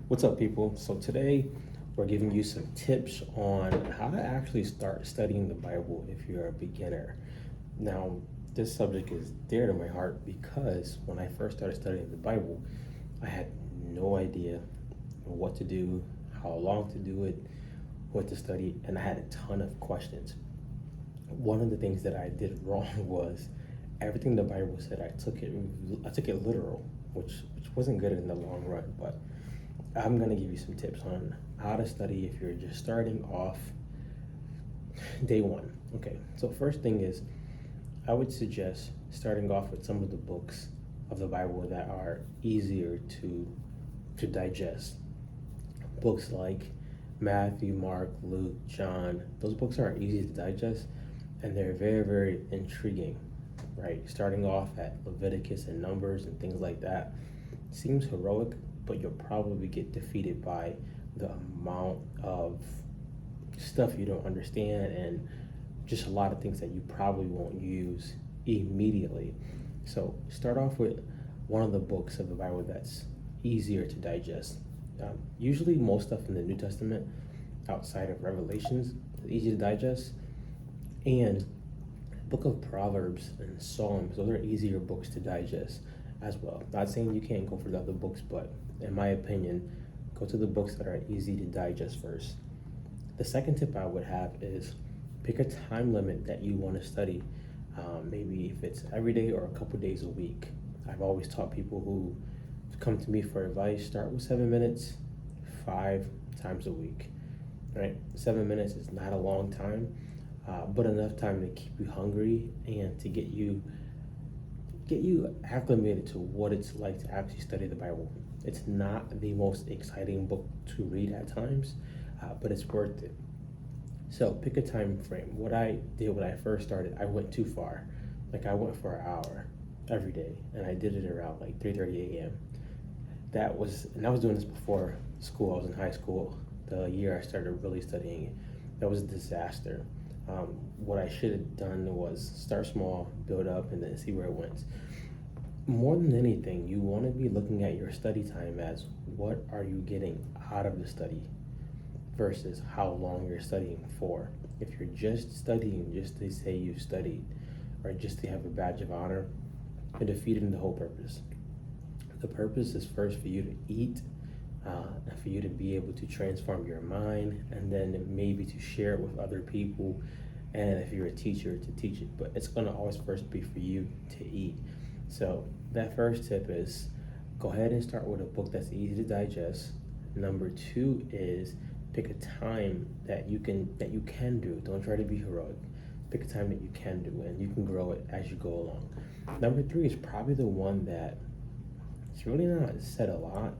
What's up, people? So today we're giving you some tips on how to actually start studying the Bible if you're a beginner. Now, this subject is dear to my heart because when I first started studying the Bible, I had no idea what to do, how long to do it, what to study, and I had a ton of questions. One of the things that I did wrong was everything the Bible said, I took it literal, which wasn't good in the long run, but I'm gonna give you some tips on how to study if you're just starting off day one. Okay, so first thing is I would suggest starting off with some of the books of the Bible that are easier to digest. Books like Matthew, Mark, Luke, John, those books are easy to digest and they're very, very intriguing, right? Starting off at Leviticus and Numbers and things like that seems heroic, but you'll probably get defeated by the amount of stuff you don't understand and just a lot of things that you probably won't use immediately. So start off with one of the books of the Bible that's easier to digest. Usually, most stuff in the New Testament, outside of Revelations, is easy to digest, and Book of Proverbs and Psalms, those are easier books to digest as well. Not saying you can't go for the other books, but in my opinion, go to the books that are easy to digest first. The second tip I would have is pick a time limit that you want to study. Maybe if it's every day or a couple days a week. I've always taught people who come to me for advice, start with 7 minutes, 5 times a week. Right? 7 minutes is not a long time, but enough time to keep you hungry and to get you acclimated to what it's like to actually study the Bible. It's not the most exciting book to read at times, but it's worth it. So pick a time frame. What I did when I first started, I went too far. Like I went for an hour every day, and I did it around like 3:30 a.m. And I was doing this before school. I was in high school. The year I started really studying it, that was a disaster. What I should have done was start small, build up, and then see where it went. More than anything, you want to be looking at your study time as what are you getting out of the study versus how long you're studying for. If you're just studying just to say you studied or just to have a badge of honor, you're defeating the whole purpose. The purpose is first for you to eat, and for you to be able to transform your mind, and then maybe to share it with other people, and if you're a teacher, to teach it. But it's going to always first be for you to eat. So that first tip is go ahead and start with a book that's easy to digest. Number two is pick a time that you can do. Don't try to be heroic. Pick a time that you can do, and you can grow it as you go along. Number three is probably the one that it's really not said a lot.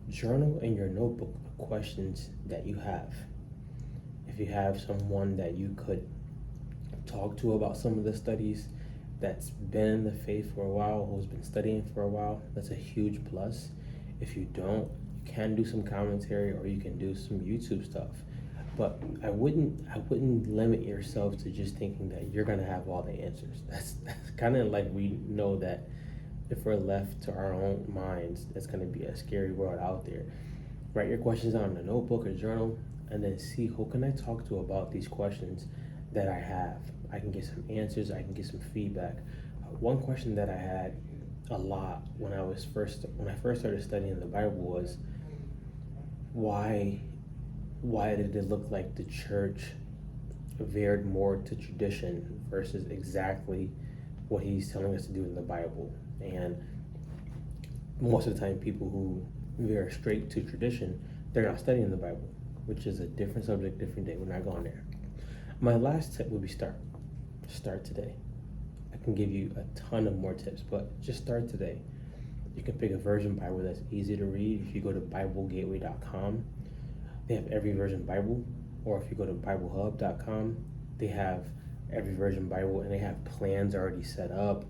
Journal in your notebook the questions that you have. If you have someone that you could talk to about some of the studies that's been in the faith for a while, who's been studying for a while, that's a huge plus. If you don't, you can do some commentary or you can do some YouTube stuff. But I wouldn't limit yourself to just thinking that you're gonna have all the answers. That's kind of like we know that if we're left to our own minds, it's going to be a scary world out there. Write your questions on a notebook or journal, and then see who can I talk to about these questions that I have. I can get some answers. I can get some feedback. One question that I had a lot when I first started studying the Bible was why did it look like the church veered more to tradition versus exactly what he's telling us to do in the Bible? And most of the time, people who veer straight to tradition, they're not studying the Bible, which is a different subject, different day. We're not going there. My last tip would be start. Start today. I can give you a ton of more tips, but just start today. You can pick a version Bible that's easy to read. If you go to BibleGateway.com, they have every version Bible, or if you go to BibleHub.com, they have every version Bible, and they have plans already set up,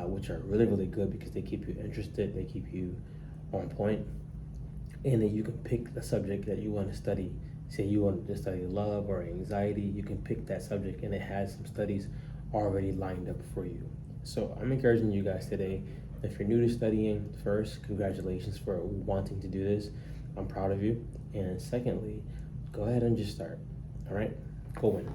which are really, really good because they keep you interested, they keep you on point, and then you can pick the subject that you want to study. Say you want to study love or anxiety, you can pick that subject, and it has some studies already lined up for you. So I'm encouraging you guys today, if you're new to studying, first, congratulations for wanting to do this. I'm proud of you. And secondly, go ahead and just start. All right? Go win.